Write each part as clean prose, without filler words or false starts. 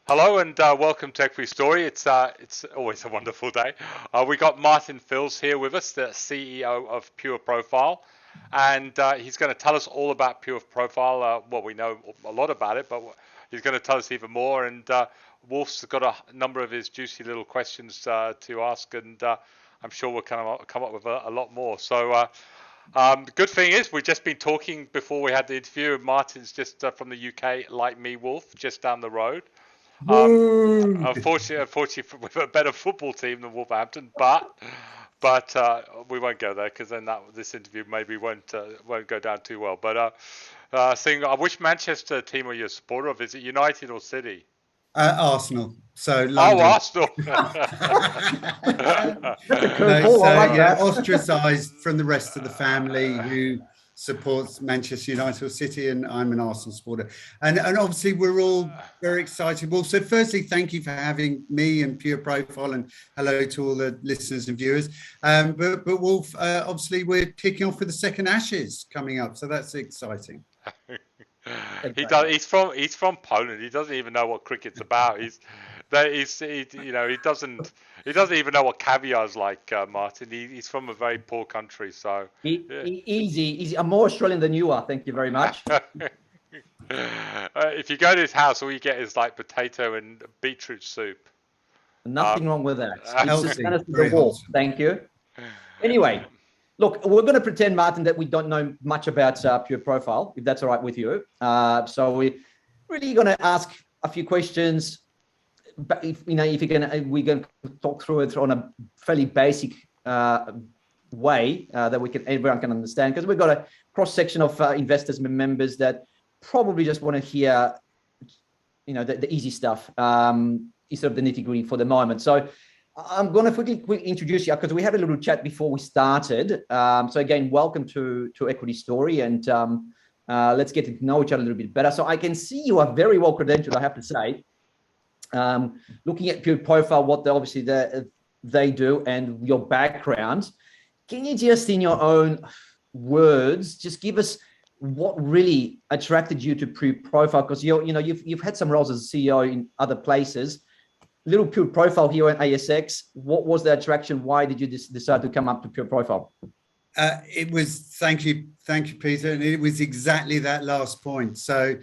Hello and welcome to Equity Story. It's always a wonderful day. We got Martin Filz here with us, the CEO of Pureprofile, and he's going to tell us all about Pureprofile. Well, we know a lot about it, but he's going to tell us even more. And Wolf's got a number of his juicy little questions to ask, and I'm sure we'll come up with a lot more. So. The good thing is we've just been talking before we had the interview. Martin's just from the UK, like me, Wolf, just down the road. Unfortunately, with a better football team than Wolverhampton, but we won't go there because then this interview maybe won't go down too well. But which Manchester team are you a supporter of? Is it United or City? Arsenal. So London. Oh, Arsenal. Ostracised from the rest of the family who supports Manchester United or City, and I'm an Arsenal supporter. And obviously we're all very excited. Well, so firstly, thank you for having me and Pureprofile, and hello to all the listeners and viewers. But Wolf, obviously we're kicking off with the second Ashes coming up, so that's exciting. He's from Poland. He doesn't even know what cricket's about. He doesn't even know what caviar's like, Martin. He's from a very poor country, so easy. I'm more Australian than you are. Thank you very much. If you go to his house, all you get is like potato and beetroot soup. Nothing wrong with that. Thank you. Anyway. Look, we're going to pretend, Martin, that we don't know much about Pureprofile, if that's all right with you. So we're really going to ask a few questions. But if you're going to, we're going to talk through it on a fairly basic way that everyone can understand, because we've got a cross section of investors and members that probably just want to hear, the easy stuff instead of the nitty-gritty for the moment. So I'm going to quickly introduce you, because we had a little chat before we started. So again, welcome to Equity Story, and let's get to know each other a little bit better. So I can see you are very well credentialed, I have to say. Looking at Pureprofile, what they do, and your background. Can you just, in your own words, just give us what really attracted you to Pureprofile? Because you've had some roles as a CEO in other places. Little Pureprofile here at ASX. What was the attraction? Why did you decide to come up to Pureprofile? It was, thank you, Peter. And it was exactly that last point. So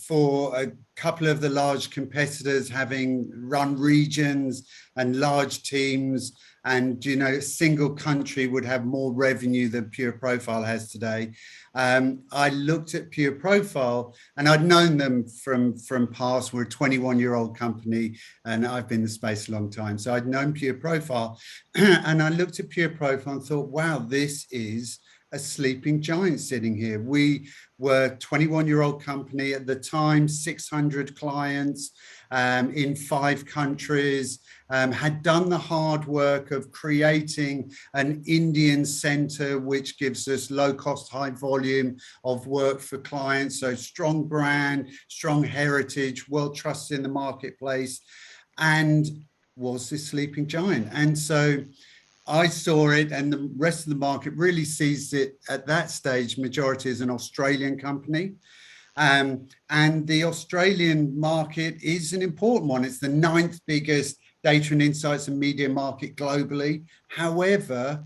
for a couple of the large competitors having run regions and large teams, and a single country would have more revenue than Pureprofile has today. I looked at Pureprofile, and I'd known them from past. We're a 21-year-old company, and I've been in the space a long time. So I'd known Pureprofile, and I looked at Pureprofile and thought, wow, this is a sleeping giant sitting here. We were a 21-year-old company at the time, 600 clients in 5 countries, had done the hard work of creating an Indian center, which gives us low cost, high volume of work for clients. So strong brand, strong heritage, well trusted in the marketplace, and was this sleeping giant. And so I saw it, and the rest of the market really sees it at that stage, majority as an Australian company. And the Australian market is an important one. It's the 9th biggest data and insights and media market globally. However,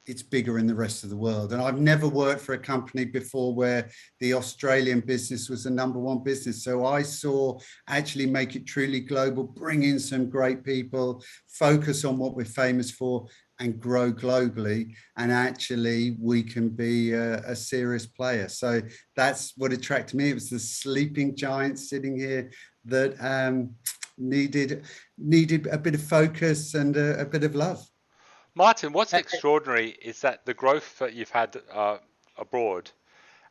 it's bigger in the rest of the world. And I've never worked for a company before where the Australian business was the #1 business. So I saw actually make it truly global, bring in some great people, focus on what we're famous for, and grow globally. And actually we can be a serious player. So that's what attracted me. It was the sleeping giant sitting here that needed a bit of focus and a bit of love. Martin, what's extraordinary is that the growth that you've had abroad,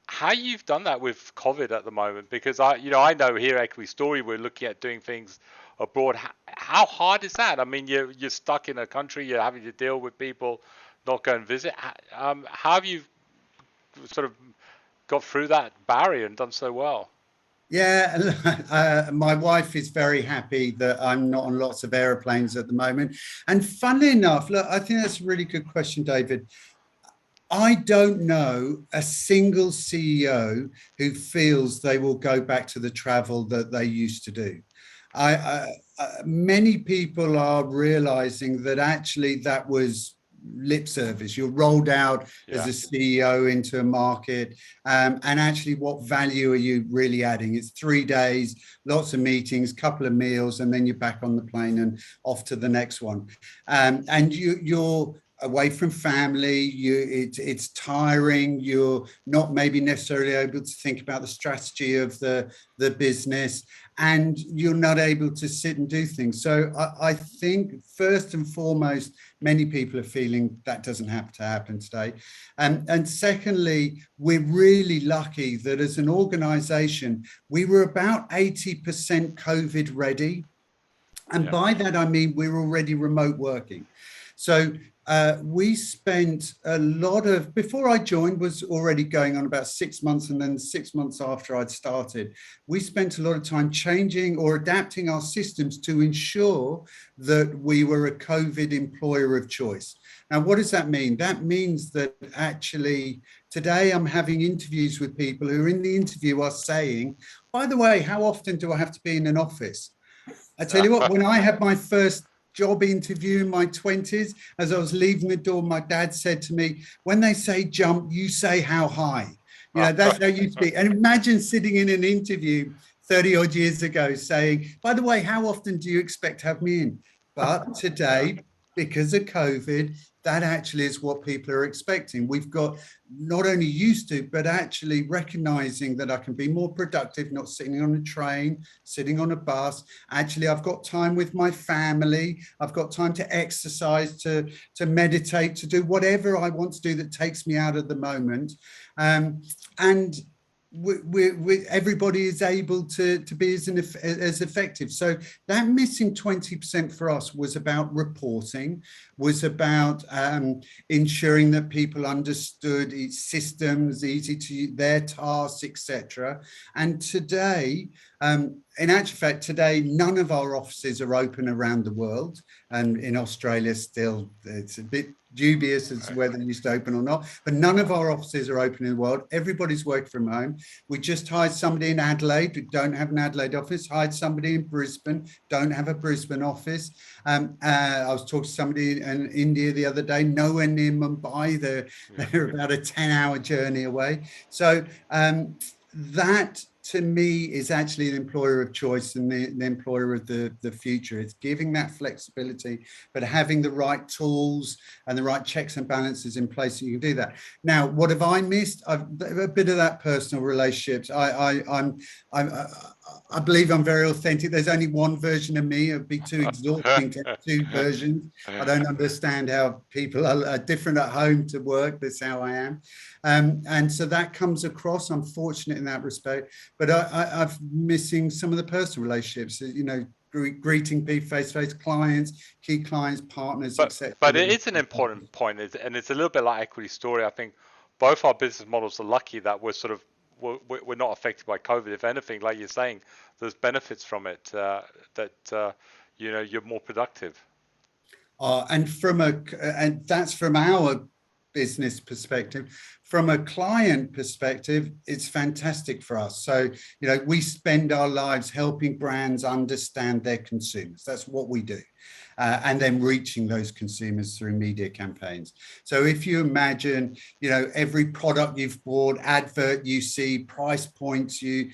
how you've done that with COVID at the moment, because I know here at Equity Story, we're looking at doing things abroad. How hard is that? I mean, you're stuck in a country, you're having to deal with people not go and visit. How have you sort of got through that barrier and done so well? Yeah, my wife is very happy that I'm not on lots of aeroplanes at the moment. And funnily enough, look, I think that's a really good question, David. I don't know a single CEO who feels they will go back to the travel that they used to do. Many people are realizing that actually that was lip service. You're rolled out as a CEO into a market, and actually what value are you really adding? It's 3 days, lots of meetings, couple of meals, and then you're back on the plane and off to the next one. And you're away from family, it's tiring, you're not maybe necessarily able to think about the strategy of the business, and you're not able to sit and do things. So I think first and foremost, many people are feeling that doesn't have to happen today. And secondly, we're really lucky that as an organization, we were about 80% COVID ready. And by that, I mean, we're already remote working. So we spent a lot of, before I joined, was already going on about 6 months, and then 6 months after I'd started, we spent a lot of time changing or adapting our systems to ensure that we were a COVID employer of choice. Now, what does that mean? That means that actually today I'm having interviews with people who in the interview are saying, by the way, how often do I have to be in an office? I tell you what, when I had my first job interview in my 20s, as I was leaving the door, my dad said to me, when they say jump, you say how high. You know, that's how it used to be. And imagine sitting in an interview 30 odd years ago saying, by the way, how often do you expect to have me in? But today, because of COVID, that actually is what people are expecting. We've got not only used to, but actually recognizing that I can be more productive, not sitting on a train, sitting on a bus. Actually, I've got time with my family. I've got time to exercise, to meditate, to do whatever I want to do that takes me out of the moment. And everybody is able to be as effective. So that missing 20% for us was about reporting, was about ensuring that people understood its systems, easy to their tasks, etc. And today, in actual fact, today, none of our offices are open around the world. And in Australia still, it's a bit dubious as to whether they used to open or not, but none of our offices are open in the world. Everybody's working from home. We just hired somebody in Adelaide. We don't have an Adelaide office. Hired somebody in Brisbane. Don't have a Brisbane office. I was talking to somebody in India the other day, nowhere near Mumbai. They're about a 10-hour journey away. So that, to me, is actually the employer of choice and the employer of the future. It's giving that flexibility, but having the right tools and the right checks and balances in place so you can do that. Now, what have I missed? A bit of that personal relationships. I believe I'm very authentic. There's only one version of me. It'd be too exhausting to have two versions. I don't understand how people are different at home to work. That's how I am. And so that comes across. I'm fortunate in that respect. But I'm missing some of the personal relationships, you know, greeting people face-to-face, clients, key clients, partners, etc. But it is an important point, and it's a little bit like equity story. I think both our business models are lucky that we're not affected by COVID. If anything, like you're saying, there's benefits from it that you know, you're more productive. And that's from our business perspective. From a client perspective, it's fantastic for us. So, you know, we spend our lives helping brands understand their consumers. That's what we do. And then reaching those consumers through media campaigns. So if you imagine, you know, every product you've bought, advert you see, price points you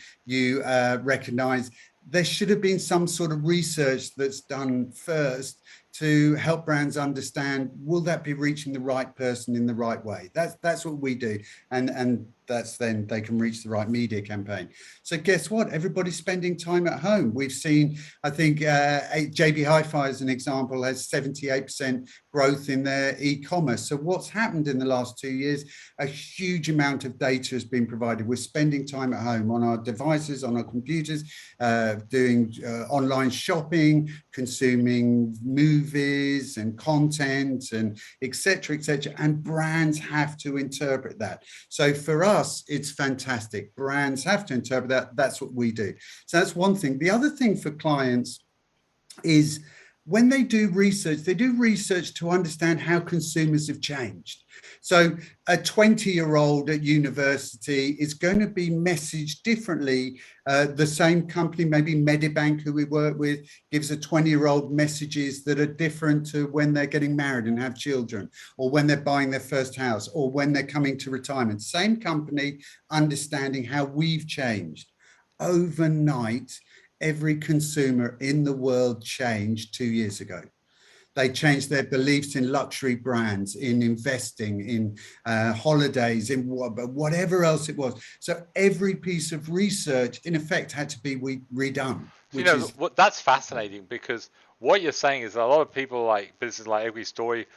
recognize, there should have been some sort of research that's done first to help brands understand, will that be reaching the right person in the right way? That's what we do. And that's then they can reach the right media campaign. So guess what? Everybody's spending time at home. We've seen, I think, JB Hi-Fi as an example has 78% growth in their e-commerce. So what's happened in the last 2 years? A huge amount of data has been provided. We're spending time at home on our devices, on our computers, doing online shopping, consuming movies and content and et cetera, and brands have to interpret that. So for us, us, it's fantastic. Brands have to interpret that. That's what we do. So that's one thing. The other thing for clients is when they do research to understand how consumers have changed. So a 20-year-old at university is going to be messaged differently. The same company, maybe Medibank, who we work with, gives a 20-year-old messages that are different to when they're getting married and have children, or when they're buying their first house, or when they're coming to retirement. Same company, understanding how we've changed. Overnight, every consumer in the world changed 2 years ago. They changed their beliefs in luxury brands, in investing, in holidays, in whatever else it was. So every piece of research, in effect, had to be redone. That's fascinating, because what you're saying is a lot of people, like businesses like Every Story,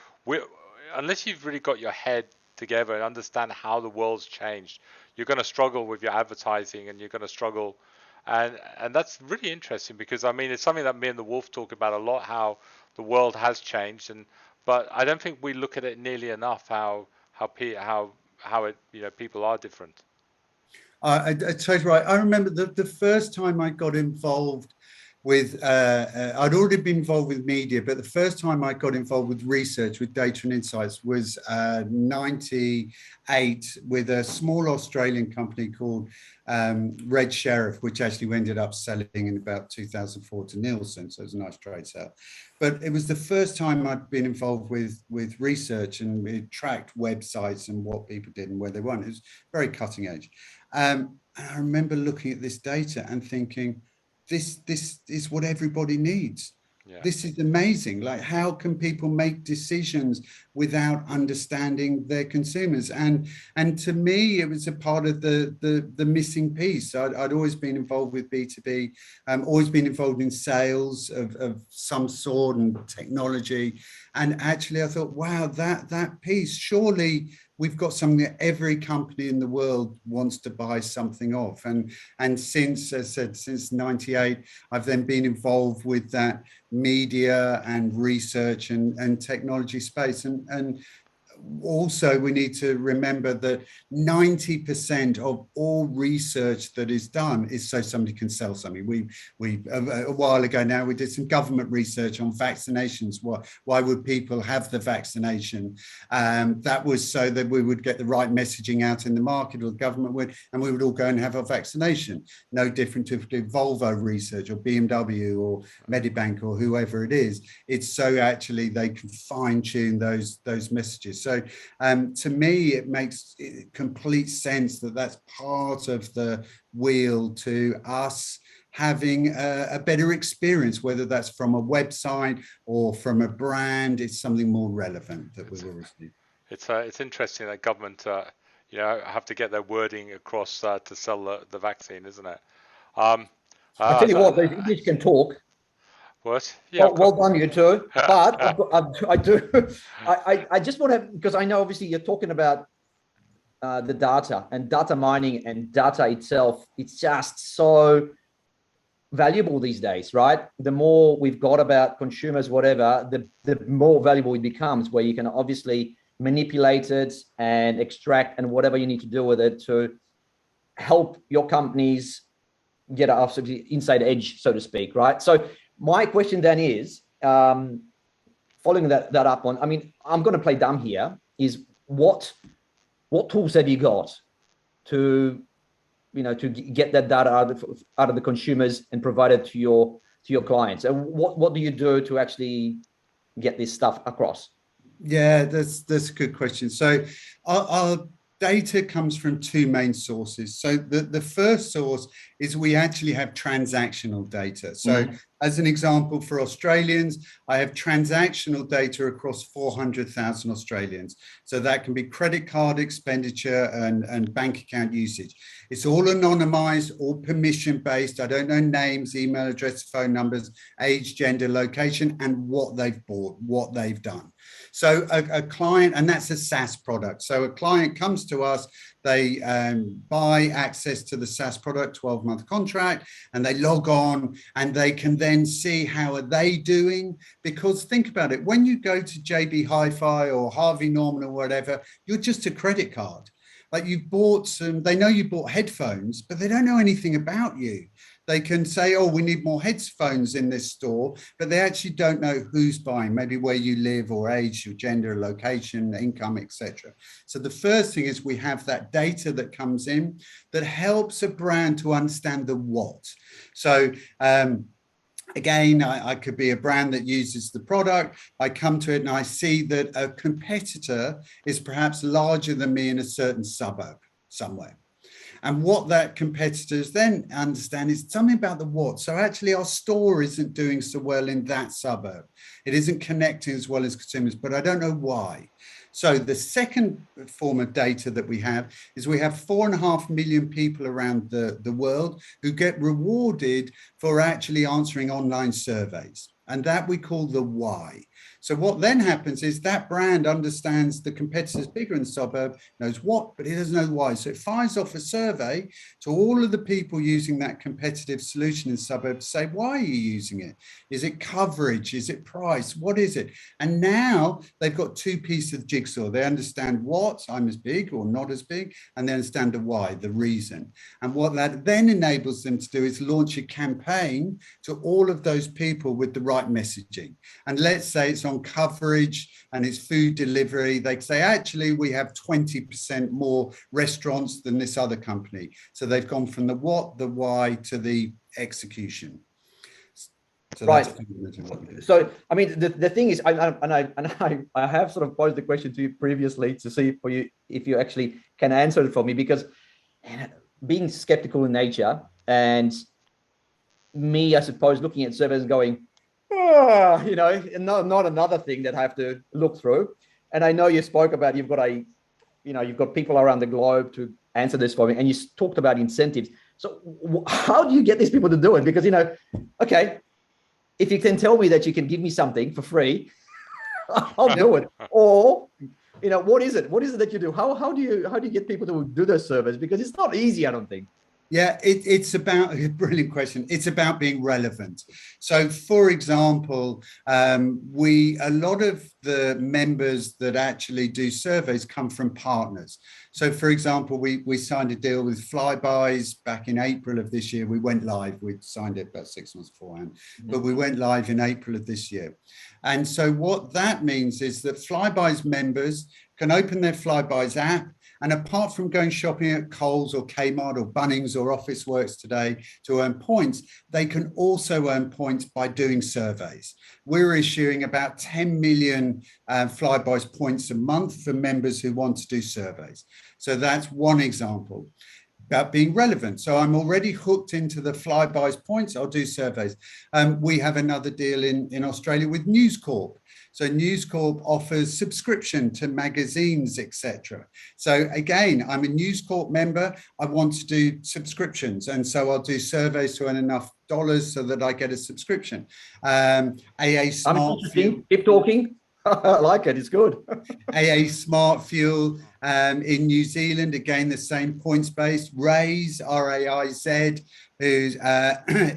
unless you've really got your head together and understand how the world's changed, you're going to struggle with your advertising, and you're going to struggle. And that's really interesting, because I mean, it's something that me and the Wolf talk about a lot, how the world has changed, but I don't think we look at it nearly enough, how people are different. I totally right. I remember the first time I got involved with, I'd already been involved with media, but the first time I got involved with research, with data and insights, was 98 with a small Australian company called Red Sheriff, which actually ended up selling in about 2004 to Nielsen. So it was a nice trade sale. But it was the first time I'd been involved with research, and we tracked websites and what people did and where they weren't. It was very cutting edge. And I remember looking at this data and thinking, this is what everybody needs. Yeah. This is amazing. Like, how can people make decisions without understanding their consumers? And to me, it was a part of the missing piece. I'd always been involved with B2B, always been involved in sales of some sort and technology. And actually, I thought, wow, that piece, surely we've got something that every company in the world wants to buy something of. And since, as I said, since 98, I've then been involved with that media and research and technology space. And also, we need to remember that 90% of all research that is done is so somebody can sell something. We a while ago now, we did some government research on vaccinations. Why would people have the vaccination? That was so that we would get the right messaging out in the market, or the government would, and we would all go and have our vaccination. No different to Volvo research or BMW or Medibank or whoever it is. It's so actually they can fine tune those messages. So to me, it makes complete sense that that's part of the wheel to us having a better experience, whether that's from a website or from a brand. It's something more relevant that we will receive. It's interesting that government have to get their wording across to sell the vaccine, isn't it? I tell you what, those English can talk. What? Yeah. Well done, you two. But I just want to, because I know obviously you're talking about the data and data mining and data itself. It's just so valuable these days, right? The more we've got about consumers, whatever, the more valuable it becomes, where you can obviously manipulate it and extract and whatever you need to do with it to help your companies get off the inside edge, so to speak, right? So my question then is, following that up on, I mean, I'm going to play dumb here, is what tools have you got to get that data out of the consumers and provide it to your clients? And what do you do to actually get this stuff across? Yeah, that's a good question. So our data comes from two main sources. So the first source is we actually have transactional data. So as an example, for Australians, I have transactional data across 400,000 Australians. So that can be credit card expenditure and bank account usage. It's all anonymized, all permission-based. I don't know names, email address, phone numbers, age, gender, location, and what they've bought, what they've done. So a client, and that's a SaaS product. So a client comes to us, they buy access to the SaaS product, 12-month contract, and they log on and they can then see how are they doing. Because think about it, when you go to JB Hi-Fi or Harvey Norman or whatever, you're just a credit card. Like you've bought they know you bought headphones, but they don't know anything about you. They can say, oh, we need more headphones in this store, but they actually don't know who's buying, maybe where you live or age, your gender, location, income, etc. So the first thing is we have that data that comes in that helps a brand to understand the what. So again, I could be a brand that uses the product. I come to it and I see that a competitor is perhaps larger than me in a certain suburb somewhere. And what that competitors then understand is something about the what. So actually our store isn't doing so well in that suburb. It isn't connecting as well as consumers, but I don't know why. So the second form of data that we have is we have 4.5 million people around the world who get rewarded for actually answering online surveys. And that we call the why. So what then happens is that brand understands the competitors bigger in the suburb, knows what, but it doesn't know why. So it fires off a survey to all of the people using that competitive solution in the suburb to say, why are you using it? Is it coverage? Is it price? What is it? And now they've got two pieces of jigsaw. They understand what, I'm as big or not as big, and they understand the why, the reason. And what that then enables them to do is launch a campaign to all of those people with the right messaging. And let's say it's on coverage and it's food delivery. They say, actually, we have 20% more restaurants than this other company. So they've gone from the what, the why to the execution. So right. So, I mean, the thing is, I have sort of posed the question to you previously to see for you if you actually can answer it for me, because being skeptical in nature and me, I suppose, looking at surveys and going, oh, you know, not another thing that I have to look through. And I know you spoke about you've got people around the globe to answer this for me, and you talked about incentives. So how do you get these people to do it? Because, okay, if you can tell me that you can give me something for free, I'll do it. Or, what is it? What is it that you do? How do you get people to do those surveys? Because it's not easy, I don't think. Yeah, it's about a brilliant question. It's about being relevant. So, for example, a lot of the members that actually do surveys come from partners. So, for example, we signed a deal with Flybuys back in April of this year. We went live. We'd signed it about 6 months beforehand, but we went live in April of this year. And so what that means is that Flybuys members can open their Flybuys app, and apart from going shopping at Coles or Kmart or Bunnings or Officeworks today to earn points, they can also earn points by doing surveys. We're issuing about 10 million Flybuys points a month for members who want to do surveys. So that's one example. About being relevant. So I'm already hooked into the Flybuys points. I'll do surveys. We have another deal in Australia with News Corp. So News Corp offers subscription to magazines, etc. So again, I'm a News Corp member. I want to do subscriptions, and so I'll do surveys to earn enough dollars so that I get a subscription. AA Smart Fuel. Keep talking. I like it. It's good. AA Smart Fuel in New Zealand, again, the same points based. Raiz, RAIZ, who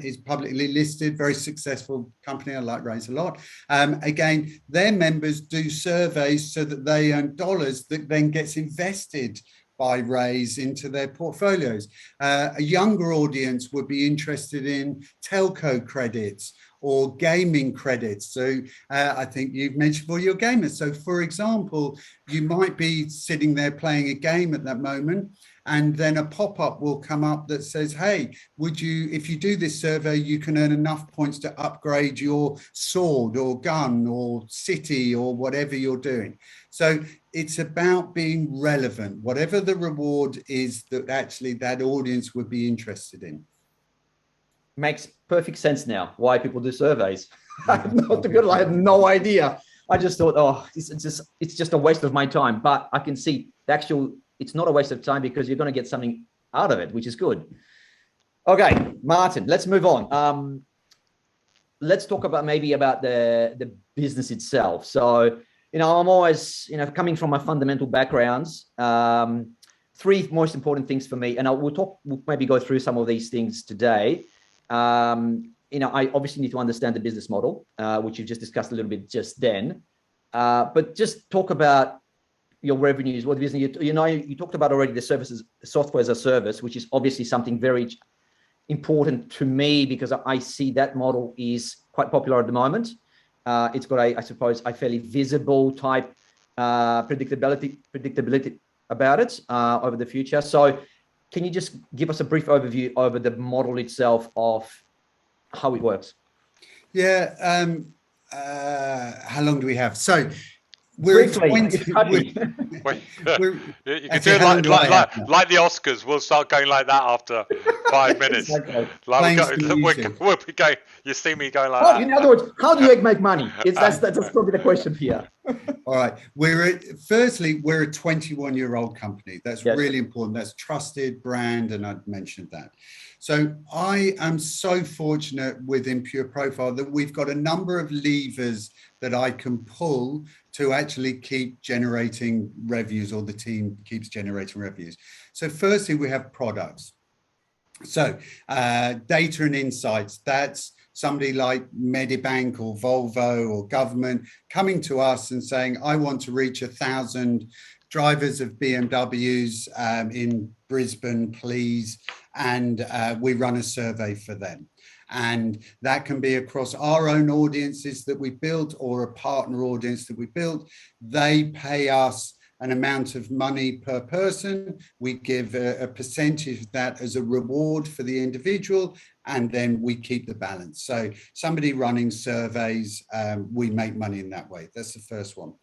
is publicly listed, very successful company. I like Raiz a lot. Again, their members do surveys so that they earn dollars that then gets invested by Raiz into their portfolios. A younger audience would be interested in telco credits or gaming credits. So I think you've mentioned for your gamers. So for example, you might be sitting there playing a game at that moment, and then a pop-up will come up that says, hey, if you do this survey, you can earn enough points to upgrade your sword or gun or city or whatever you're doing. So it's about being relevant, whatever the reward is that actually that audience would be interested in. Makes perfect sense now why people do surveys. I had no idea. I just thought, oh, it's just a waste of my time. But I can see it's not a waste of time because you're going to get something out of it, which is good. Okay, Martin, let's move on. Let's talk about the business itself. So, I'm always, coming from my fundamental backgrounds, three most important things for me, and we'll maybe go through some of these things today. I obviously need to understand the business model, which you just discussed a little bit just then, but just talk about your revenues, what business you talked about already, the services, software as a service, which is obviously something very important to me because I see that model is quite popular at the moment. It's got I suppose a fairly visible type predictability about it over the future. So can you just give us a brief overview over the model itself of how it works? Yeah. How long do we have? So you can do it like the Oscars. We'll start going like that after 5 minutes. Exactly. We'll be going. You see me going like that. In other words, how do you make money? That's probably the question here. All right. We're a 21-year-old company. That's really important. That's trusted brand, and I've mentioned that. So I am so fortunate within Pureprofile that we've got a number of levers that I can pull to actually keep generating revenues, or the team keeps generating revenues. So firstly, we have products. So data and insights, that's somebody like Medibank or Volvo or government coming to us and saying, I want to reach 1,000 drivers of BMWs in Brisbane, please. And we run a survey for them. And that can be across our own audiences that we built or a partner audience that we built. They pay us an amount of money per person. We give a percentage of that as a reward for the individual, and then we keep the balance. So somebody running surveys, we make money in that way. That's the first one.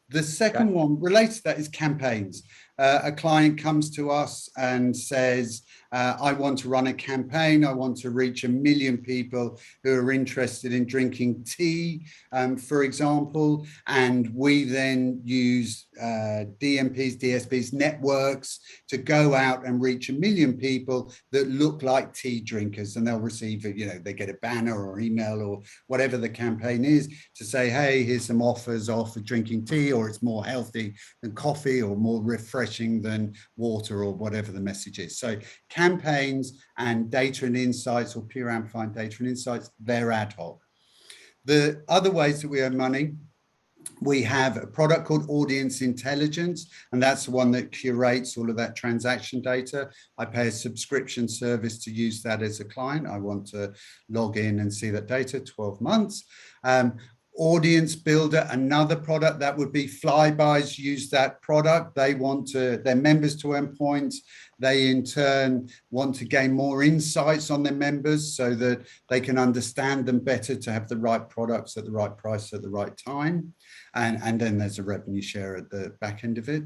The second one related to that is campaigns. A client comes to us and says, I want to run a campaign. I want to reach 1 million people who are interested in drinking tea, for example. And we then use DMPs, DSPs, networks to go out and reach 1 million people that look like tea drinkers. And they'll receive, they get a banner or email or whatever the campaign is to say, hey, here's some offers for drinking tea, or it's more healthy than coffee, or more refreshing than water, or whatever the message is. So campaigns and data and insights, or pure amplifying data and insights, they're ad hoc. The other ways that we earn money, we have a product called Audience Intelligence, and that's the one that curates all of that transaction data. I pay a subscription service to use that as a client. I want to log in and see that data, 12 months. Audience Builder, another product that would be Flybuys use that product. They want their members to earn points. They in turn want to gain more insights on their members so that they can understand them better, to have the right products at the right price at the right time. And then there's a revenue share at the back end of it.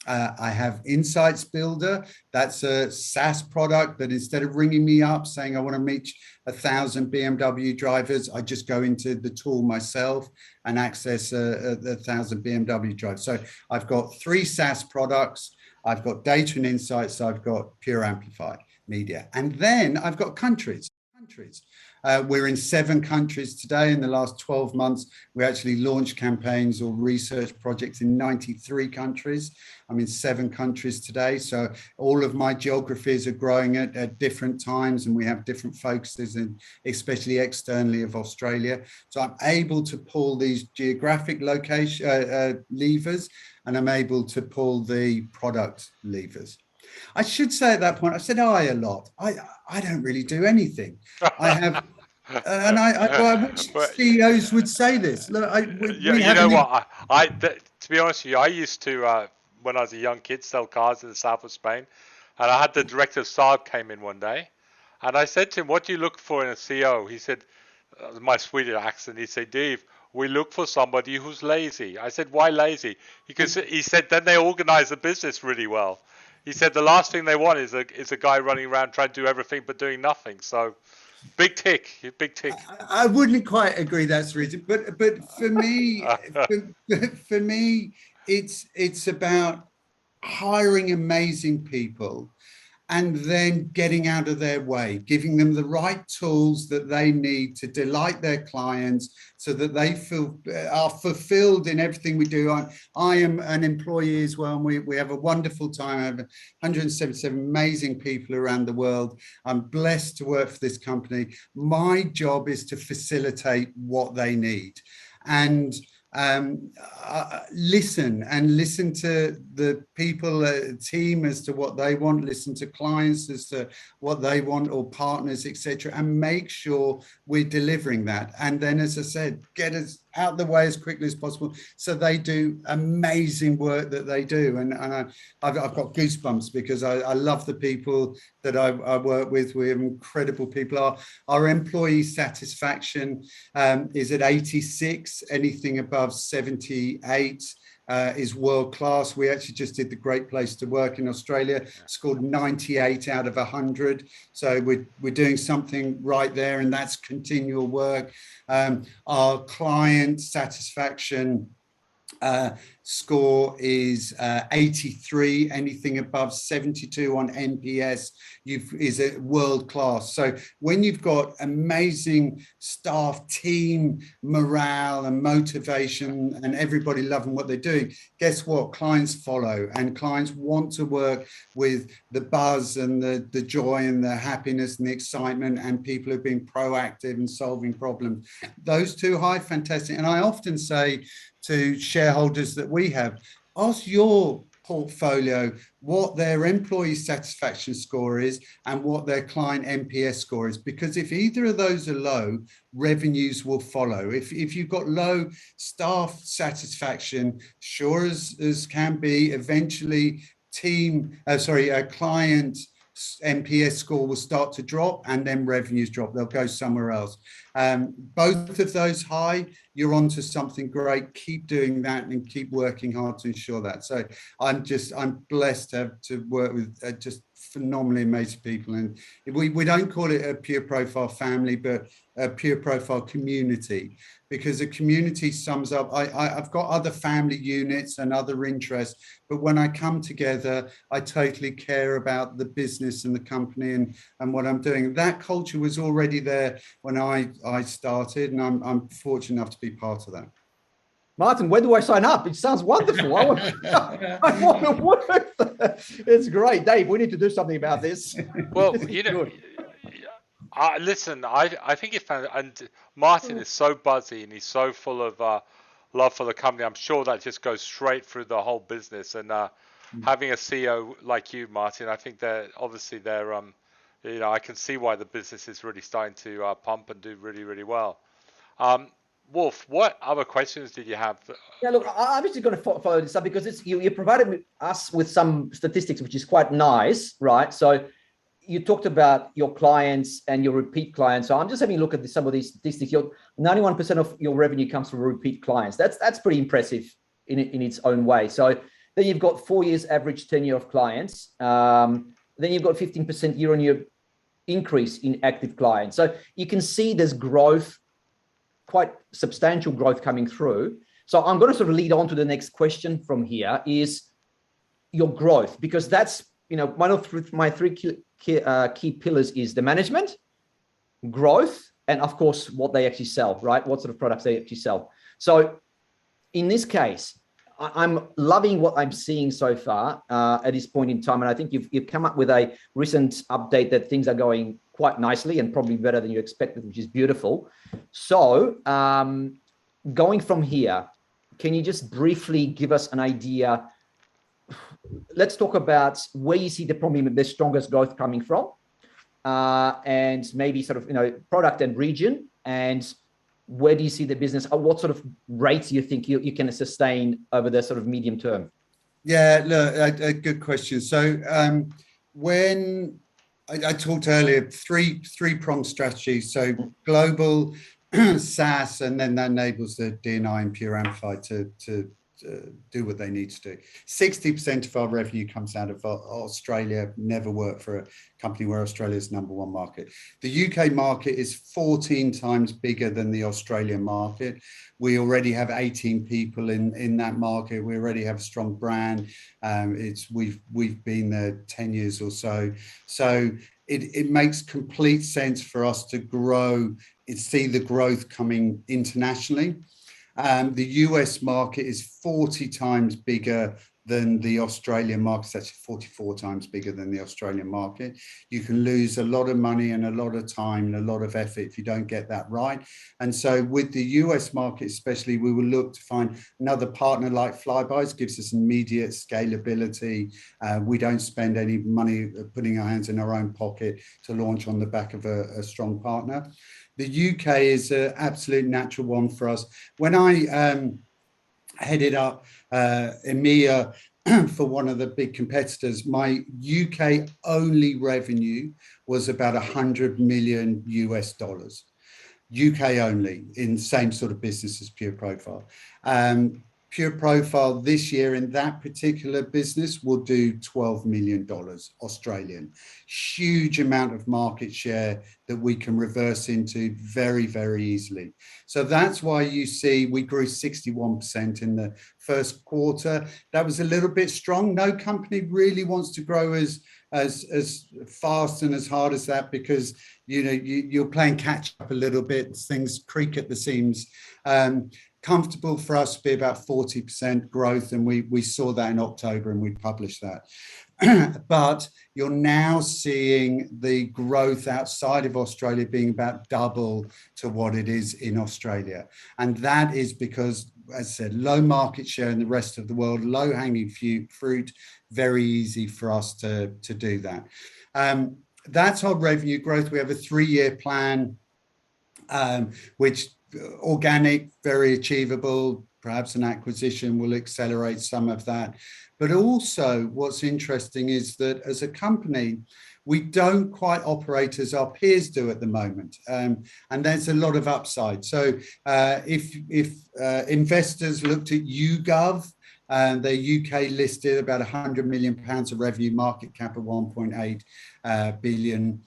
I have Insights Builder. That's a SaaS product that instead of ringing me up saying I want to meet 1,000 BMW drivers, I just go into the tool myself and access 1,000 BMW drivers. So I've got 3 SaaS products. I've got data and insights. I've got Pure Amplify Media. And then I've got countries. We're in 7 countries today. In the last 12 months, we actually launched campaigns or research projects in 93 countries. I'm in 7 countries today. So all of my geographies are growing at different times, and we have different focuses, and especially externally of Australia. So I'm able to pull these geographic location levers, and I'm able to pull the product levers. I should say at that point, I said I a lot. I don't really do anything. I have, and I wish CEOs would say this. Look, to be honest with you, I used to, when I was a young kid, sell cars in the south of Spain. And I had the director of Saab came in one day. And I said to him, what do you look for in a CEO? He said, my Swedish accent, he said, Dave, we look for somebody who's lazy. I said, why lazy? Because he said, then they organize the business really well. He said the last thing they want is a guy running around trying to do everything but doing nothing. So big tick. I wouldn't quite agree that's the reason, but for me, for me, it's about hiring amazing people and then getting out of their way, giving them the right tools that they need to delight their clients so that they are fulfilled in everything we do. I am an employee as well, and we have a wonderful time. I have 177 amazing people around the world. I'm blessed to work for this company. My job is to facilitate what they need. And listen to the people, team as to what they want, listen to clients as to what they want, or partners, etc., and make sure we're delivering that. And then, as I said, get us out the way as quickly as possible so they do amazing work that they do. And I've got goosebumps because I love the people that I work with. We have incredible people. Our employee satisfaction is at 86. Anything above 78 is world class. We actually just did the Great Place to Work in Australia, scored 98 out of 100. So we're doing something right there, and that's continual work. Our client satisfaction score is 83. Anything above 72 on NPS is a world class. So when you've got amazing staff, team morale and motivation, and everybody loving what they're doing, guess what? Clients follow, and clients want to work with the buzz and the joy and the happiness and the excitement, and people who are being proactive and solving problems. Those two high, fantastic. And I often say to shareholders that we have, ask your portfolio what their employee satisfaction score is and what their client NPS score is, because if either of those are low, revenues will follow. If you've got low staff satisfaction, sure as can be, eventually client NPS score will start to drop, and then revenues drop. They'll go somewhere else. Both of those high, you're onto something great. Keep doing that and keep working hard to ensure that. So I'm blessed to work with just phenomenally amazing people. And we don't call it a Pureprofile family, but a Pureprofile community, because a community sums up, I've got other family units and other interests, but when I come together, I totally care about the business and the company and what I'm doing. That culture was already there when I started, and I'm fortunate enough to be part of that. Martin, where do I sign up? It sounds wonderful. I want to work. It's great. Dave, we need to do something about this. Well, listen, I think it's fantastic. And Martin is so buzzy and he's so full of love for the company. I'm sure that just goes straight through the whole business. And having a CEO like you, Martin, I think that obviously they're, I can see why the business is really starting to pump and do really, really well. Wolf, what other questions did you have? Yeah, look, I'm just going to follow this up because you provided us with some statistics, which is quite nice, right? So you talked about your clients and your repeat clients. So I'm just having a look at some of these statistics. 91% of your revenue comes from repeat clients. That's pretty impressive in its own way. So then you've got 4 years average tenure of clients. Then you've got 15% year-on-year increase in active clients. So you can see there's growth, quite substantial growth coming through. So I'm going to sort of lead on to the next question from here is your growth, because that's, one of my three key pillars is the management, growth, and of course, what they actually sell, right? What sort of products they actually sell. So in this case, I'm loving what I'm seeing so far at this point in time. And I think you've come up with a recent update that things are going quite nicely and probably better than you expected, which is beautiful. So going from here, can you just briefly give us an idea? Let's talk about where you see probably the strongest growth coming from, and maybe sort of, product and region, and where do you see the business, or what sort of rates you think you can sustain over the sort of medium term? Yeah, look, a good question. So when I talked earlier, three-pronged strategy. So global, SaaS, and then that enables the D&I and Pure Amplify to do what they need to do. 60% of our revenue comes out of Australia. Never worked for a company where Australia's number one market. The UK market is 14 times bigger than the Australian market. We already have 18 people in that market. We already have a strong brand. We've been there 10 years or so. So it makes complete sense for us to grow and see the growth coming internationally. The US market is 40 times bigger than the Australian market. It's actually 44 times bigger than the Australian market. You can lose a lot of money and a lot of time and a lot of effort if you don't get that right. And so with the US market especially, we will look to find another partner like Flybuys. Gives us immediate scalability. We don't spend any money putting our hands in our own pocket to launch on the back of a strong partner. The UK is an absolute natural one for us. When I headed up EMEA for one of the big competitors, my UK only revenue was about 100 million US dollars. UK only, in same sort of business as Pureprofile. Pureprofile this year in that particular business will do $12 million Australian. Huge amount of market share that we can reverse into very, very easily. So that's why you see we grew 61% in the first quarter. That was a little bit strong. No company really wants to grow as fast and as hard as that, because you're playing catch up a little bit. Things creak at the seams. Comfortable for us to be about 40% growth, and we saw that in October and we published that. But you're now seeing the growth outside of Australia being about double to what it is in Australia. And that is because, as I said, low market share in the rest of the world, low hanging fruit, very easy for us to do that. That's our revenue growth. We have a 3-year plan, which organic, very achievable. Perhaps an acquisition will accelerate some of that. But also what's interesting is that as a company, we don't quite operate as our peers do at the moment. And there's a lot of upside. So if investors looked at YouGov, they're UK listed, about 100 million pounds of revenue, market cap of 1.8 billion.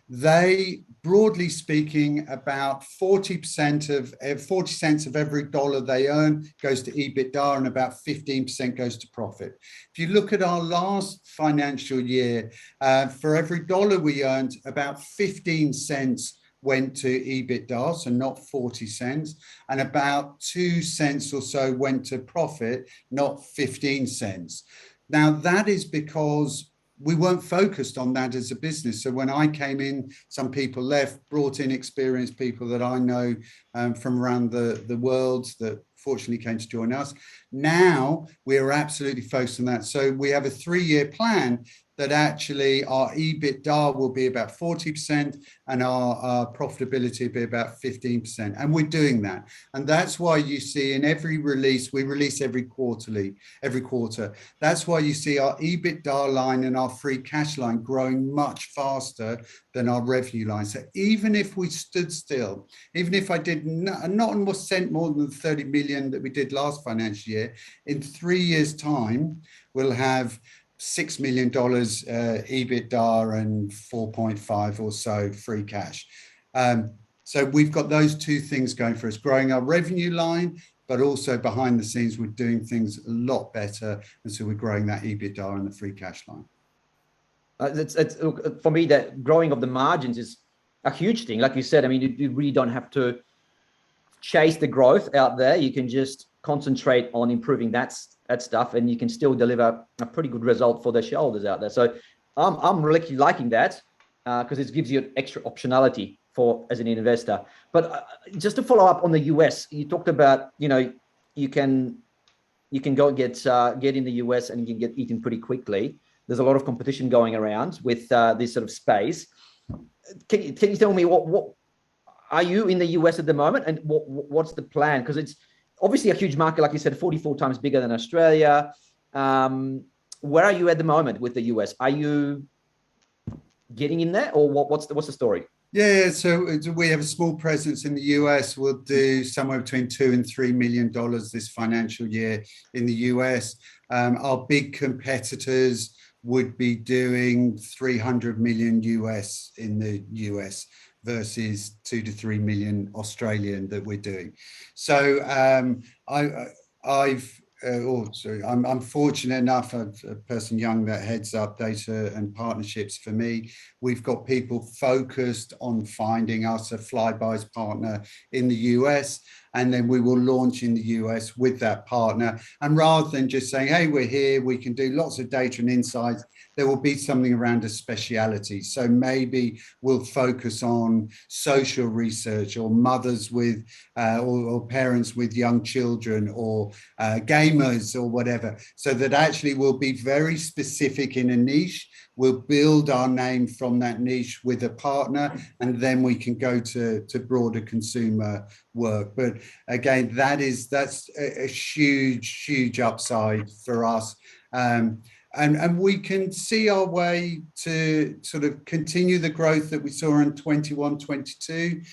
They, broadly speaking, about 40 cents of every dollar they earn goes to EBITDA, and about 15% goes to profit. If you look at our last financial year, for every dollar we earned, about 15 cents went to EBITDA, so not 40 cents, and about 2 cents or so went to profit, not 15 cents. Now, that is because we weren't focused on that as a business. So when I came in, some people left, brought in experienced people that I know from around the world that fortunately came to join us. Now we are absolutely focused on that. So we have a 3-year plan that actually our EBITDA will be about 40% and our profitability will be about 15%. And we're doing that. And that's why you see in every release, we release every quarter. That's why you see our EBITDA line and our free cash line growing much faster than our revenue line. So even if we stood still, even if I did not sent more than 30 million that we did last financial year, in 3 years' time, we'll have $6 million EBITDA and 4.5 or so free cash. So we've got those two things going for us, growing our revenue line, but also behind the scenes, we're doing things a lot better. And so we're growing that EBITDA and the free cash line. For me, that growing of the margins is a huge thing. Like you said, I mean, you really don't have to chase the growth out there. You can just concentrate on improving that stuff, and you can still deliver a pretty good result for the shareholders out there. So I'm really liking that because it gives you extra optionality as an investor. But just to follow up on the US, you talked about, you can go get in the US and you can get eaten pretty quickly. There's a lot of competition going around with this sort of space. Can you tell me what are you in the US at the moment, and what's the plan? Because it's obviously a huge market, like you said, 44 times bigger than Australia. Where are you at the moment with the US? Are you getting in there, or what's the story? Yeah, so we have a small presence in the US. We'll do somewhere between $2 and $3 million this financial year in the US. Our big competitors would be doing 300 million US in the US versus 2 to 3 million Australian that we're doing. So I'm fortunate enough, a person young that heads up data and partnerships for me. We've got people focused on finding us a Flybuys partner in the US. and then we will launch in the US with that partner. And rather than just saying, hey, we're here, we can do lots of data and insights, there will be something around a speciality. So maybe we'll focus on social research, or mothers with or parents with young children, or gamers, or whatever, so that actually we'll be very specific in a niche. We'll build our name from that niche with a partner, and then we can go to broader consumer work. But again, that's a huge upside for us. And we can see our way to sort of continue the growth that we saw in 21-22,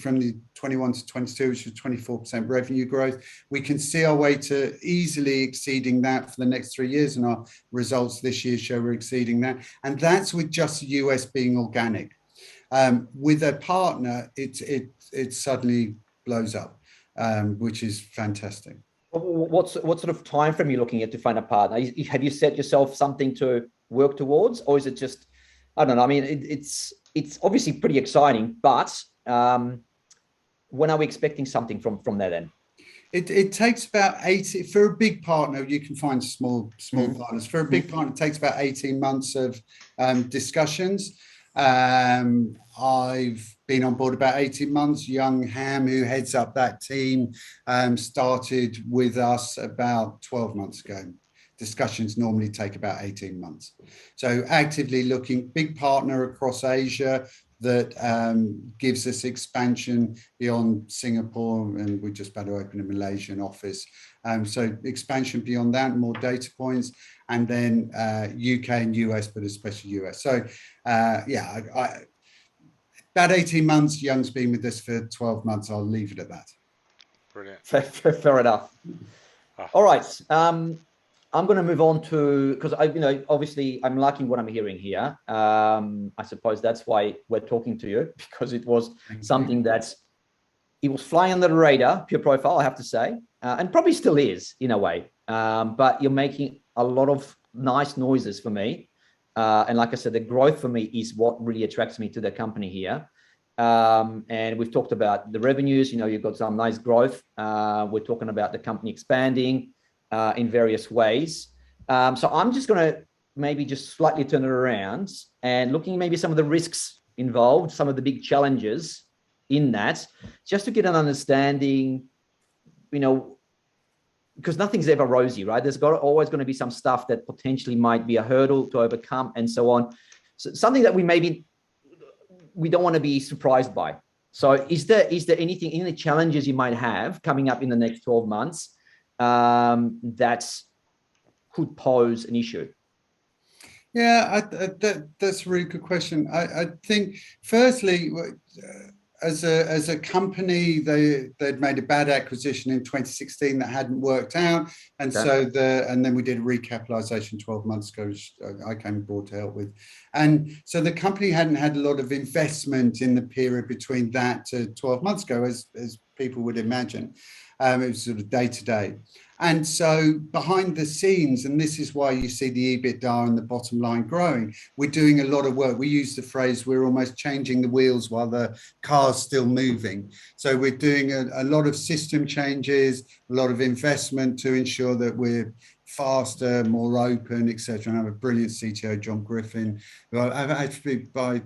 from the 21 to 22, which was 24% revenue growth. We can see our way to easily exceeding that for the next 3 years, and our results this year show we're exceeding that. And that's with just the US being organic. With a partner, it suddenly blows up, which is fantastic. What sort of time frame are you looking at to find a partner? Have you set yourself something to work towards, or is it just, I don't know? I mean, it's obviously pretty exciting, but when are we expecting something from that end? It takes about 80 for a big partner. You can find small partners. For a big partner, it takes about 18 months of discussions. I've been on board about 18 months. Young Ham, who heads up that team, started with us about 12 months ago. Discussions normally take about 18 months. So actively looking, big partner across Asia that gives us expansion beyond Singapore, and we're just about to open a Malaysian office. So expansion beyond that, more data points, and then UK and US, but especially US. So yeah, about 18 months. Young's been with us for 12 months. I'll leave it at that. Brilliant. Fair enough. All right. I'm going to move on to, because obviously I'm liking what I'm hearing here. I suppose that's why we're talking to you, because it was something that it was flying under the radar, Pureprofile, I have to say, and probably still is in a way. But you're making a lot of nice noises for me. And like I said, the growth for me is what really attracts me to the company here. And we've talked about the revenues, you've got some nice growth. We're talking about the company expanding in various ways. So I'm just going to maybe just slightly turn it around and looking maybe some of the risks involved, some of the big challenges in that, just to get an understanding, because nothing's ever rosy, right? There's always going to be some stuff that potentially might be a hurdle to overcome and so on. So something that we don't want to be surprised by. So is there anything, any challenges you might have coming up in the next 12 months that could pose an issue? Yeah, that's a really good question. I think, firstly, as a company, they'd made a bad acquisition in 2016 that hadn't worked out, and and then we did a recapitalization 12 months ago, which I came aboard to help with. And so the company hadn't had a lot of investment in the period between that to 12 months ago, as people would imagine. It was sort of day to day. And so behind the scenes, and this is why you see the EBITDA and the bottom line growing, we're doing a lot of work. We use the phrase, we're almost changing the wheels while the car's still moving. So we're doing a lot of system changes, a lot of investment to ensure that we're faster, more open, etc. And I have a brilliant CTO, John Griffin, who I've actually, by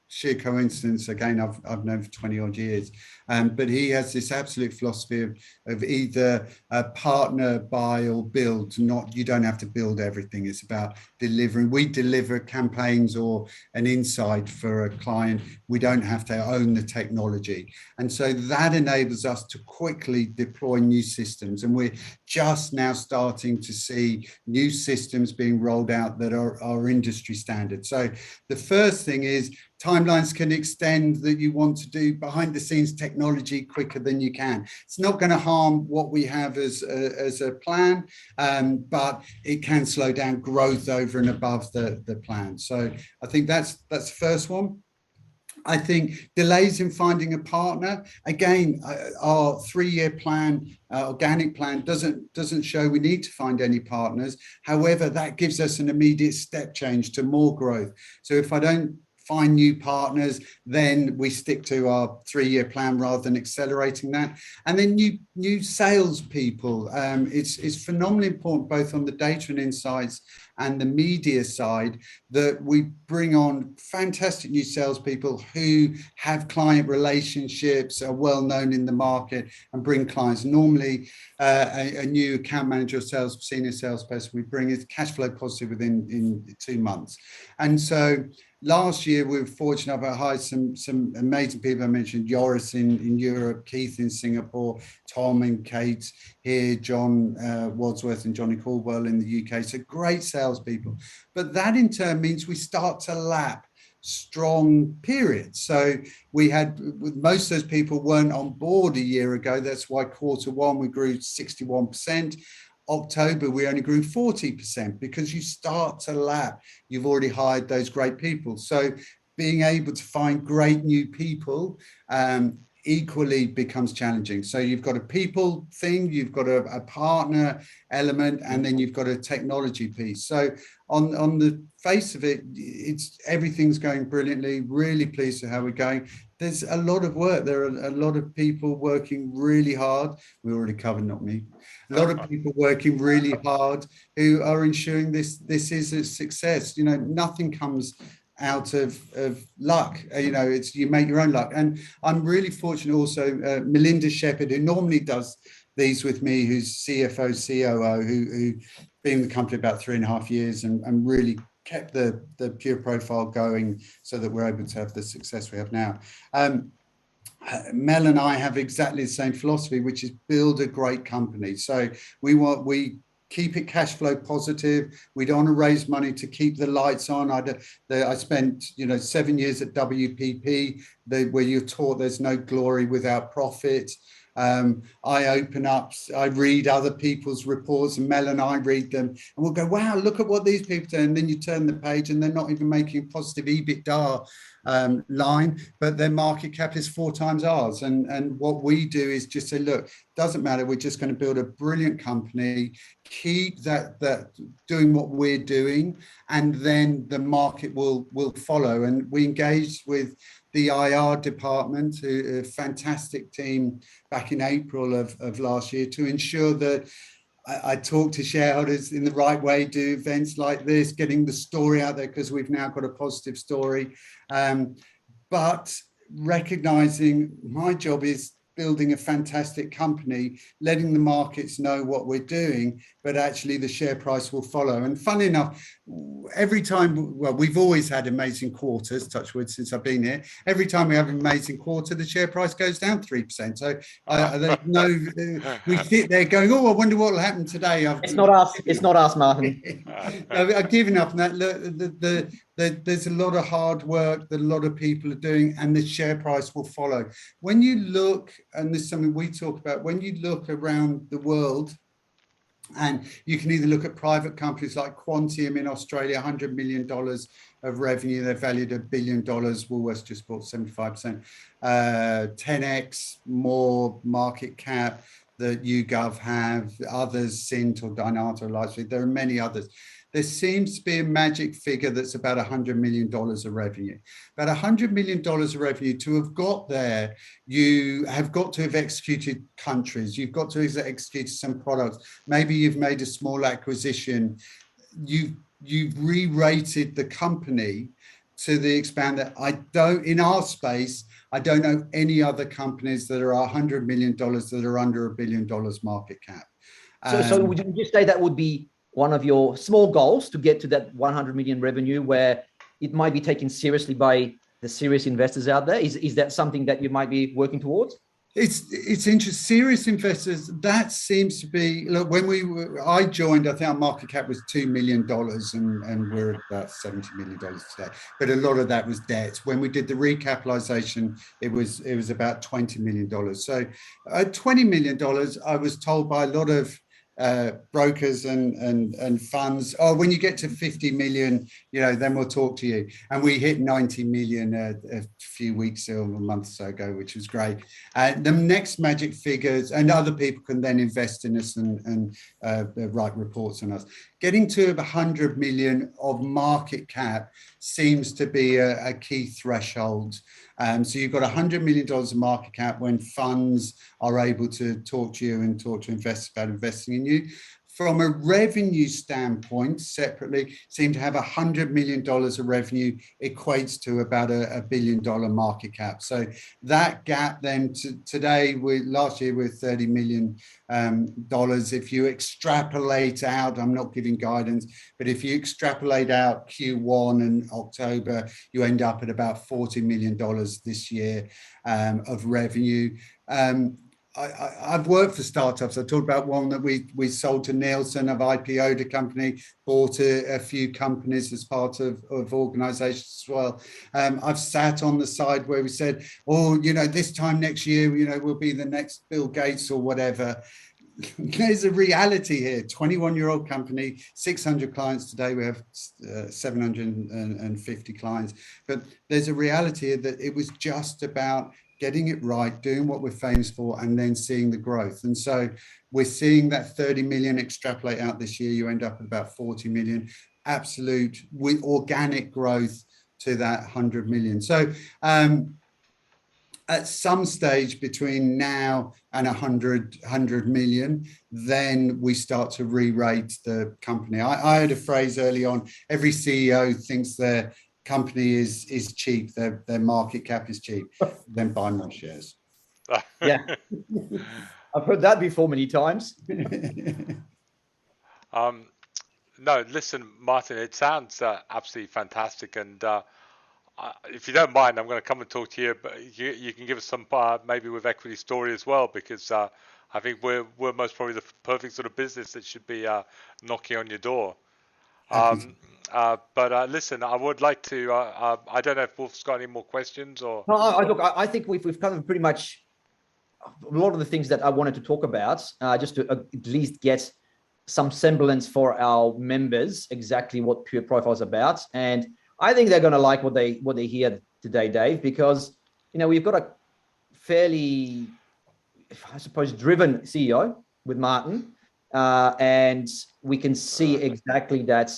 sheer coincidence, again, I've known for 20 odd years, but he has this absolute philosophy of either partner, buy, or build. You don't have to build everything. It's about delivering. We deliver campaigns or an insight for a client. We don't have to own the technology. And so that enables us to quickly deploy new systems. And we're just now starting to see new systems being rolled out that are industry standard. So the first thing is, timelines can extend, that you want to do behind the scenes technology quicker than you can. It's not going to harm what we have as a plan, but it can slow down growth over and above the plan. So I think that's the first one. I think delays in finding a partner. Again, our 3-year plan, organic plan, doesn't show we need to find any partners. However, that gives us an immediate step change to more growth. So if I don't find new partners, then we stick to our 3-year plan rather than accelerating that. And then new salespeople. It's phenomenally important, both on the data and insights and the media side, that we bring on fantastic new salespeople who have client relationships, are well known in the market, and bring clients. Normally, a new account manager or senior salesperson we bring is cash flow positive within 2 months. And so last year, we were fortunate enough to hire some amazing people. I mentioned Joris in Europe, Keith in Singapore, Tom and Kate here, John Wadsworth and Johnny Caldwell in the UK. So great salespeople. But that in turn means we start to lap strong periods. So we had, most of those people weren't on board a year ago. That's why Q1 we grew 61%. October, we only grew 40% because you start to lap. You've already hired those great people. So being able to find great new people equally becomes challenging. So you've got a people thing, you've got a partner element, and then you've got a technology piece. So on the face of it, everything's going brilliantly. Really pleased with how we're going. There's a lot of work. There are a lot of people working really hard. We already covered, not me. A lot of people working really hard who are ensuring this is a success. You know, nothing comes out of luck. You know, it's you make your own luck. And I'm really fortunate also, Melinda Shepherd, who normally does these with me, who's CFO, COO, who been in the company about 3.5 years and really kept the Pureprofile going so that we're able to have the success we have now. Mel and I have exactly the same philosophy, which is build a great company. So we keep it cash flow positive. We don't want to raise money to keep the lights on. I spent 7 years at WPP, where you're taught there's no glory without profit. I open up, I read other people's reports, and Mel and I read them, and we'll go, wow, look at what these people do. And then you turn the page and they're not even making a positive EBITDA line, but their market cap is 4 times ours. And what we do is just say, look, doesn't matter. We're just going to build a brilliant company, keep that doing what we're doing, and then the market will follow. And we engaged with the IR department, a fantastic team back in April of last year, to ensure that I talk to shareholders in the right way, do events like this, getting the story out there, because we've now got a positive story. But recognizing my job is building a fantastic company, letting the markets know what we're doing, but actually the share price will follow. And funny enough, every time, well, we've always had amazing quarters, touch wood, since I've been here. Every time we have an amazing quarter, the share price goes down 3%. So there's no, we sit there going, oh, I wonder what will happen today. It's not us. It's not us, Martin. I've given up on that. Look, there's a lot of hard work that a lot of people are doing, and the share price will follow. When you look, and this is something we talk about, when you look around the world, and you can either look at private companies like Quantium in Australia, $100 million of revenue, they're valued at $1 billion. Woolworths just bought 75%. 10x more market cap that YouGov have, others, Cint or Dynata or Lightspeed. There are many others. There seems to be a magic figure that's about $100 million of revenue. About $100 million of revenue, to have got there, you have got to have executed countries. You've got to have executed some products. Maybe you've made a small acquisition. You've re-rated the company to the expand that in our space, I don't know any other companies that are $100 million that are under $1 billion market cap. So would you say that would be one of your small goals, to get to that 100 million revenue, where it might be taken seriously by the serious investors out there? Is that something that you might be working towards? It's interesting. Serious investors, that seems to be, look, I joined, I think our market cap was $2 million, and we're at about $70 million today. But a lot of that was debt. When we did the recapitalization, it was about $20 million. So at $20 million, I was told by a lot of brokers and funds, oh, when you get to 50 million, then we'll talk to you. And we hit 90 million a few weeks or a month or so ago, which was great. The next magic figures, and other people can then invest in us and write reports on us. Getting to 100 million of market cap seems to be a key threshold. So you've got $100 million of market cap when funds are able to talk to you and talk to investors about investing in you. From a revenue standpoint, separately, seem to have $100 million of revenue equates to about a $1 billion market cap. So that gap then today, last year we're $30 million. If you extrapolate out, I'm not giving guidance, but if you extrapolate out Q1 and October, you end up at about $40 million this year of revenue. I've worked for startups. I talked about one that we sold to Nielsen. I've IPO'd a company, bought a few companies as part of organizations as well. I've sat on the side where we said, oh, this time next year, we'll be the next Bill Gates or whatever. There's a reality here. 21-year-old company, 600 clients today. We have 750 clients. But there's a reality here that it was just about getting it right, doing what we're famous for, and then seeing the growth. And so we're seeing that 30 million extrapolate out this year. You end up at about 40 million, absolute with organic growth to that 100 million. So at some stage between now and 100 million, then we start to re-rate the company. I had a phrase early on, every CEO thinks their company is cheap, their market cap is cheap, then buy more shares. Yeah, I've heard that before many times. No, listen, Martin, it sounds absolutely fantastic, and if you don't mind, I'm going to come and talk to you, but you can give us some maybe with equity story as well, because I think we're most probably the perfect sort of business that should be knocking on your door. But listen, I would like to. I don't know if Wolf's got any more questions or. No, look, I think we've covered pretty much a lot of the things that I wanted to talk about, just to at least get some semblance for our members exactly what Pure Profile is about, and I think they're going to like what they hear today, Dave, because we've got a fairly, I suppose, driven CEO with Martin. And we can see exactly that,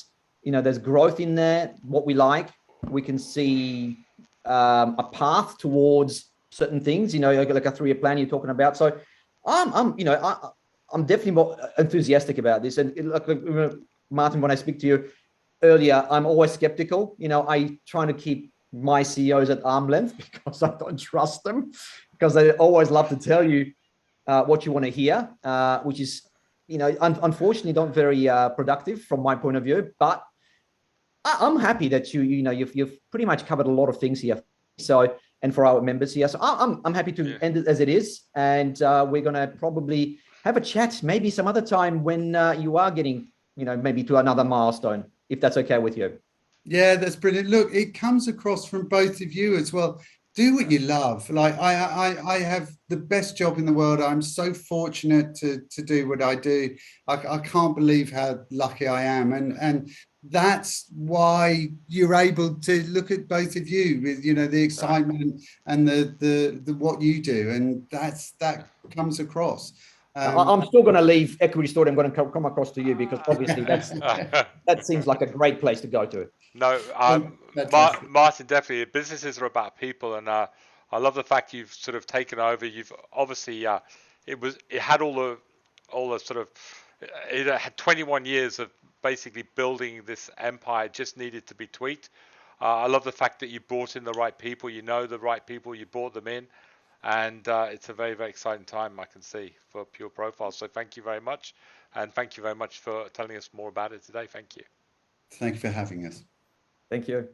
there's growth in there, what we like. We can see a path towards certain things, like a 3-year plan you're talking about. So I'm definitely more enthusiastic about this. And Martin, when I speak to you earlier, I'm always skeptical. I try to keep my CEOs at arm's length because I don't trust them, because they always love to tell you what you want to hear, which is, unfortunately not very productive from my point of view. But I'm happy that you've pretty much covered a lot of things here. So, and for our members here, so I'm happy to end it as it is, and we're gonna probably have a chat maybe some other time when you are getting, maybe to another milestone, if that's okay with you. Yeah, that's brilliant. Look, it comes across from both of you as well. Do what you love. Like I have the best job in the world. I'm so fortunate to do what I do. I can't believe how lucky I am, and that's why you're able to look at both of you with the excitement and the what you do, and that comes across. I'm still going to leave Equity Story. I'm going to come across to you because obviously that seems like a great place to go to. No, Martin, definitely. Businesses are about people, and I love the fact you've sort of taken over. You've obviously it had all the sort of, it had 21 years of basically building this empire. It just needed to be tweaked. I love the fact that you brought in the right people. The right people. You brought them in. And it's a very, very exciting time, I can see, for Pure Profile. So thank you very much. And thank you very much for telling us more about it today. Thank you. Thank you for having us. Thank you.